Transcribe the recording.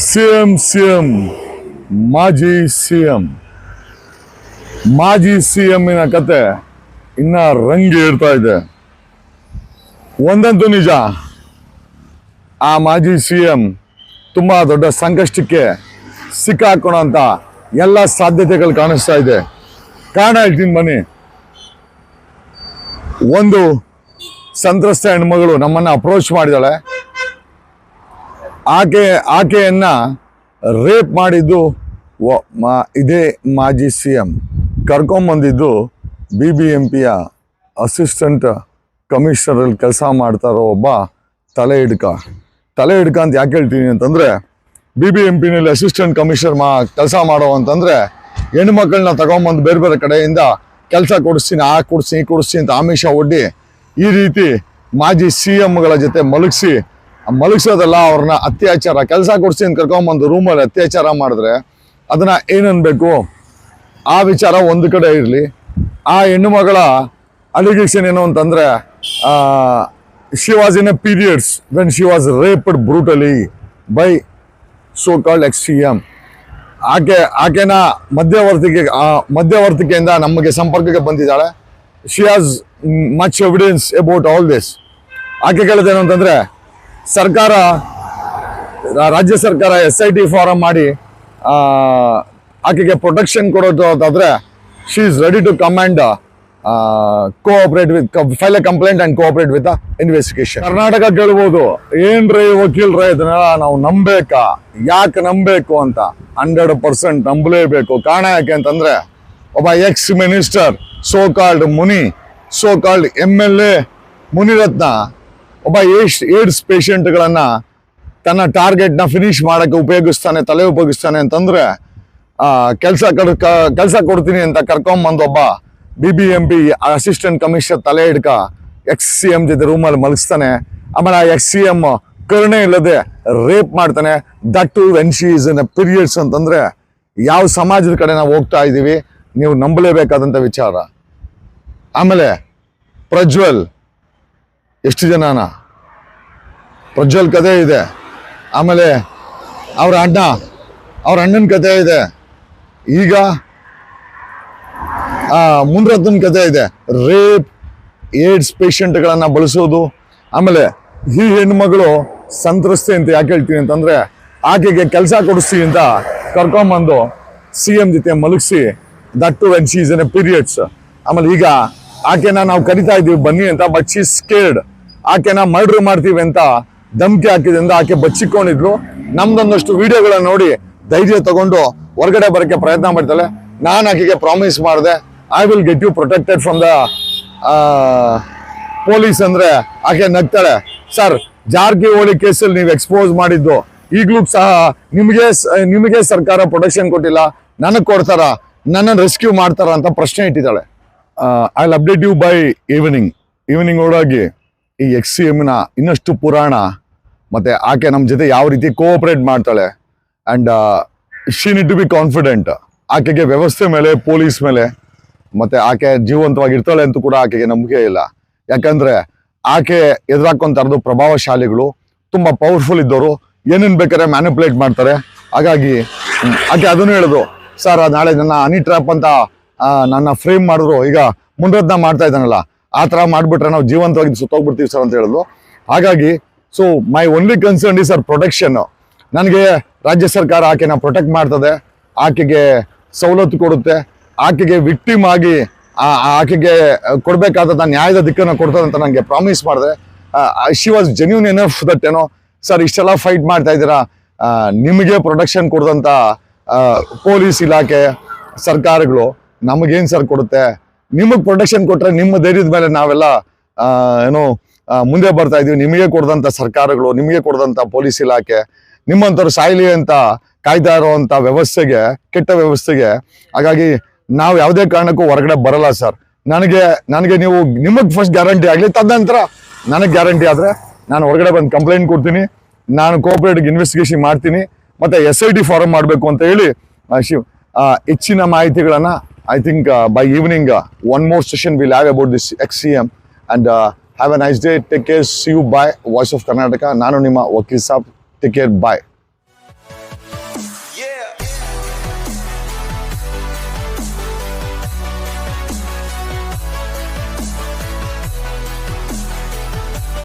CM ಮಾಜಿ ಸಿಎಂನ ಕತೆ ಇನ್ನ ರಂಗಿ ಇರ್ತಾ ಇದೆ. ಒಂದಂತೂ ನಿಜ, ಆ ಮಾಜಿ ಸಿಎಂ ತುಂಬಾ ದೊಡ್ಡ ಸಂಕಷ್ಟಕ್ಕೆ ಸಿಕ್ಕಾಕೋಣ ಎಲ್ಲ ಸಾಧ್ಯತೆಗಳು ಕಾಣಿಸ್ತಾ ಇದೆ. ಕಾರಣ ಹೇಳ್ತೀನಿ ಬನ್ನಿ. ಒಂದು ಸಂತ್ರಸ್ತ ಹೆಣ್ಮಗಳು ನಮ್ಮನ್ನ ಅಪ್ರೋಚ್ ಮಾಡಿದಾಳೆ. ಆಕೆಯನ್ನ ರೇಪ್ ಮಾಡಿದ್ದು ಇದೇ ಮಾಜಿ ಸಿಎಂ. ಕರ್ಕೊಂಬಂದಿದ್ದು BBMPಯ ಅಸಿಸ್ಟೆಂಟ್ ಕಮಿಷನರಲ್ಲಿ ಕೆಲಸ ಮಾಡ್ತಾರೋ ಒಬ್ಬ ತಲೆ ಹಿಡ್ಕ ಅಂತ ಯಾಕೆ ಹೇಳ್ತೀನಿ ಅಂತಂದ್ರೆ, BBMPನಲ್ಲಿ ಅಸಿಸ್ಟೆಂಟ್ ಕಮಿಷನರ್ ಕೆಲಸ ಮಾಡೋ ಅಂತಂದ್ರೆ ಹೆಣ್ಮಕ್ಳನ್ನ ತಗೊಂಬಂದು ಬೇರೆ ಬೇರೆ ಕಡೆಯಿಂದ ಕೆಲಸ ಕೊಡಿಸ್ತೀನಿ, ಈ ಕೊಡಿಸ್ತೀನಿ ಅಂತ ಆಮಿಷ ಒಡ್ಡಿ ಈ ರೀತಿ ಮಾಜಿ ಸಿಎಂಗಳ ಜೊತೆ ಮಲಗಿಸೋದಲ್ಲ, ಅವ್ರನ್ನ ಅತ್ಯಾಚಾರ, ಕೆಲಸ ಕೊಡಿಸಿ ಅಂತ ಕರ್ಕೊಂಬಂದು ರೂಮಲ್ಲಿ ಅತ್ಯಾಚಾರ ಮಾಡಿದ್ರೆ ಅದನ್ನ ಏನನ್ಬೇಕು? ಆ ವಿಚಾರ ಒಂದು ಕಡೆ ಇರಲಿ. ಆ ಹೆಣ್ಣು ಮಗಳ ಅಲಿಗೇಷನ್ ಏನು ಅಂತಂದ್ರೆ, she was in a periods when she was raped brutally by so called ex-CM. ಆಕೆನ ಮಧ್ಯವರ್ತಿಕೆಯಿಂದ ನಮಗೆ ಸಂಪರ್ಕಕ್ಕೆ ಬಂದಿದ್ದಾಳೆ. She has much evidence about all this. ಆಕೆ ಕೇಳಿದೇನು ಅಂತಂದ್ರೆ, ರಾಜ್ಯ ಸರ್ಕಾರ SIT ಫಾರಂ ಮಾಡಿ ಆಕೆಗೆ ಪ್ರೊಟೆಕ್ಷನ್ ಕೊಡೋದಾದ್ರೆ she is ready to come and cooperate with file a complaint and cooperate with investigation. Karnataka ಕೇಳ್ಬೋದು, ಏನ್ರಿ ವಕೀಲ್ರೇ ಇದನ್ನೆಲ್ಲ ನಾವು ನಂಬೇಕಾ? ಯಾಕೆ ನಂಬೇಕು ಅಂತ 100% ನಂಬಲೇಬೇಕು. ಕಾರಣ ಯಾಕೆ ಅಂತಂದ್ರೆ, ಒಬ್ಬ ex-ಮಿನಿಸ್ಟರ್, ಸೋ ಕಾಲ್ಡ್ MLA ಮುನಿರತ್ನ ಒಬ್ಬ ಏಡ್ಸ್ ಪೇಷಂಟ್ಗಳನ್ನ ತನ್ನ ಟಾರ್ಗೆಟ್ನ ಫಿನಿಶ್ ಮಾಡಕ್ಕೆ ತಲೆ ಉಪಯೋಗಿಸ್ತಾನೆ ಅಂತಂದ್ರೆ, ಕೆಲಸ ಕೊಡ್ತೀನಿ ಅಂತ ಕರ್ಕೊಂಬಂದು ಒಬ್ಬ BBMP ಅಸಿಸ್ಟೆಂಟ್ ಕಮಿಷನರ್ ತಲೆ ಹಿಡ್ಕ ex-CM ಜೊತೆ ರೂಮಲ್ಲಿ ಮಲಗಿಸ್ತಾನೆ. ಆಮೇಲೆ ಆ ex-CM ಕರುಣೆ ಇಲ್ಲದೆ ರೇಪ್ ಮಾಡ್ತಾನೆ. That too when she is in a periods ಅಂತಂದ್ರೆ ಯಾವ ಸಮಾಜದ ಕಡೆ ನಾವು ಹೋಗ್ತಾ ಇದ್ದೀವಿ? ನೀವು ನಂಬಲೇಬೇಕಾದಂಥ ವಿಚಾರ. ಆಮೇಲೆ ಪ್ರಜ್ವಲ್, ಎಷ್ಟು ಜನನ ಪ್ರಜ್ವಲ್ ಕಥೆ ಇದೆ. ಆಮೇಲೆ ಅವ್ರ ಅಣ್ಣನ ಕಥೆ ಇದೆ. ಈಗ ಮುನಿರತ್ನ ಕಥೆ ಇದೆ. ರೇಪ್, ಏಡ್ಸ್ ಪೇಷಂಟ್ಗಳನ್ನ ಬಳಸೋದು. ಆಮೇಲೆ ಈ ಹೆಣ್ಮಗಳು ಸಂತ್ರಸ್ತೆ ಅಂತ ಯಾಕೆ ಹೇಳ್ತೀನಿ ಅಂತಂದ್ರೆ, ಆಕೆಗೆ ಕೆಲಸ ಕೊಡಿಸ್ತೀನಿ ಅಂತ ಕರ್ಕೊಂಬಂದು CM ಜೊತೆ ಮಲಗಿಸಿ, that too when she is in a periods. ಆಮೇಲೆ ಈಗ ಆಕೆನ ನಾವು ಕರಿತಾ ಇದ್ದೀವಿ ಬನ್ನಿ ಅಂತ, ಬಟ್ ಶಿ ಸ್ಕೇರ್ಡ್. ಆಕೆನ ಮರ್ಡರ್ ಮಾಡ್ತೀವಿ ಅಂತ ಧಮಕಿ ಹಾಕಿದ್ರಿಂದ ಆಕೆ ಬಚ್ಚಿಕೊಂಡಿದ್ಲು. ನಮ್ದೊಂದಷ್ಟು ವಿಡಿಯೋಗಳನ್ನ ನೋಡಿ ಧೈರ್ಯ ತಗೊಂಡು ಹೊರಗಡೆ ಬರೋಕ್ಕೆ ಪ್ರಯತ್ನ ಮಾಡ್ತಾಳೆ. ನಾನು ಆಕೆಗೆ ಪ್ರಾಮಿಸ್ ಮಾಡಿದೆ, I will get you protected from the police ಅಂದ್ರೆ ಆಕೆ ನಗ್ತಾಳೆ. ಸರ್, ಜಾರಕಿಹೊಳಿ ಕೇಸಲ್ಲಿ ನೀವು ಎಕ್ಸ್ಪೋಸ್ ಮಾಡಿದ್ದು, ಈಗಲೂ ಸಹ ನಿಮಗೆ ಸರ್ಕಾರ ಪ್ರೊಟೆಕ್ಷನ್ ಕೊಟ್ಟಿಲ್ಲ, ನನಗೆ ಕೊಡ್ತಾರ, ನನ್ನನ್ನು ರೆಸ್ಕ್ಯೂ ಮಾಡ್ತಾರ ಅಂತ ಪ್ರಶ್ನೆ ಇಟ್ಟಿದ್ದಾಳೆ. I will update you by evening ಒಳಗೆ ಈ ex-CMನ ಇನ್ನಷ್ಟು ಪುರಾಣ, ಮತ್ತೆ ಆಕೆ ನಮ್ಮ ಜೊತೆ ಯಾವ ರೀತಿ ಕೋಆಪರೇಟ್ ಮಾಡ್ತಾಳೆ. And she need to be confident. ಆಕೆಗೆ ವ್ಯವಸ್ಥೆ ಮೇಲೆ, ಪೊಲೀಸ್ ಮೇಲೆ, ಮತ್ತೆ ಆಕೆ ಜೀವಂತವಾಗಿರ್ತಾಳೆ ಅಂತೂ ಕೂಡ ಆಕೆಗೆ ನಂಬಿಕೆ ಇಲ್ಲ. ಯಾಕಂದ್ರೆ ಆಕೆ ಎದುರಾಕೊಂತ ಇರೋದು ಪ್ರಭಾವಶಾಲಿಗಳು, ತುಂಬಾ ಪವರ್ಫುಲ್ ಇದ್ದವರು, ಏನೇನು ಬೇಕಾದ್ರೆ ಮ್ಯಾನಿಪುಲೇಟ್ ಮಾಡ್ತಾರೆ. ಹಾಗಾಗಿ ಆಕೆ ಅದನ್ನು ಹೇಳಿದ್ರು, ಸರ್ ನಾಳೆ ನನ್ನ ಹನಿ ಟ್ರ್ಯಾಪ್ ಅಂತ ನನ್ನ ಫ್ರೇಮ್ ಮಾಡಿದ್ರು, ಈಗ ಮುನಿರತ್ನ ಮಾಡ್ತಾ ಇದ್ದಾನಲ್ಲ, ಆ ಥರ ಮಾಡಿಬಿಟ್ರೆ ನಾವು ಜೀವಂತವಾಗಿ ಸುತ್ತೋಗ್ಬಿಡ್ತೀವಿ ಸರ್ ಅಂತ ಹೇಳಿದ್ರು. ಹಾಗಾಗಿ so my only concern is sir protection. ನನಗೆ ರಾಜ್ಯ ಸರ್ಕಾರ ಆಕೆನ ಪ್ರೊಟೆಕ್ಟ್ ಮಾಡ್ತದೆ, ಆಕೆಗೆ ಸವಲತ್ತು ಕೊಡುತ್ತೆ, ಆಕೆಗೆ ವಿಕ್ಟಿಮ್ ಆಗಿ ಆಕೆಗೆ ಕೊಡಬೇಕಾದ ನ್ಯಾಯದ ದಿಕ್ಕನ್ನು ಕೊಡ್ತದೆ ಅಂತ ನನಗೆ ಪ್ರಾಮಿಸ್ ಮಾಡಿದೆ. She was genuine enough that sir ಇಷ್ಟೆಲ್ಲ ಫೈಟ್ ಮಾಡ್ತಾ ಇದ್ದೀರಾ, ನಿಮಗೆ ಪ್ರೊಟೆಕ್ಷನ್ ಕೊಡದಂಥ ಪೊಲೀಸ್ ಇಲಾಖೆ, ಸರ್ಕಾರಗಳು ನಮಗೇನು ಸರ್ ಕೊಡುತ್ತೆ? ನಿಮಗೆ ಪ್ರೊಟೆಕ್ಷನ್ ಕೊಟ್ರೆ ನಿಮ್ಮ ಧೈರ್ಯದ ಮೇಲೆ ನಾವೆಲ್ಲ ಮುಂದೆ ಬರ್ತಾ ಇದೀವಿ. ನಿಮಗೆ ಕೊಡದಂಥ ಸರ್ಕಾರಗಳು, ನಿಮಗೆ ಕೊಡದಂಥ ಪೊಲೀಸ್ ಇಲಾಖೆ, ನಿಮ್ಮಂಥವ್ರು ಸಾಯ್ಲಿ ಅಂತ ಕಾಯ್ತಾ ಇರುವಂಥ ವ್ಯವಸ್ಥೆಗೆ, ಕೆಟ್ಟ ವ್ಯವಸ್ಥೆಗೆ. ಹಾಗಾಗಿ ನಾವು ಯಾವುದೇ ಕಾರಣಕ್ಕೂ ಹೊರಗಡೆ ಬರಲ್ಲ ಸರ್. ನನಗೆ ನೀವು ನಿಮಗೆ ಫಸ್ಟ್ ಗ್ಯಾರಂಟಿ ಆಗಲಿ, ತದನಂತರ ನನಗೆ ಗ್ಯಾರಂಟಿ ಆದರೆ ನಾನು ಹೊರಗಡೆ ಬಂದು ಕಂಪ್ಲೇಂಟ್ ಕೊಡ್ತೀನಿ, ನಾನು ಕೋಆಪರೇಟಿವ್ ಇನ್ವೆಸ್ಟಿಗೇಷನ್ ಮಾಡ್ತೀನಿ, ಮತ್ತೆ SIT ಫಾರಂ ಮಾಡಬೇಕು ಅಂತ ಹೇಳಿ ಹೆಚ್ಚಿನ ಮಾಹಿತಿಗಳನ್ನು I think by evening, one more session we'll have about this ex-CM. And have a nice day. Take care. See you. Bye. Voice of Karnataka. Nanu Nima Vakil Saab. Take care. Bye.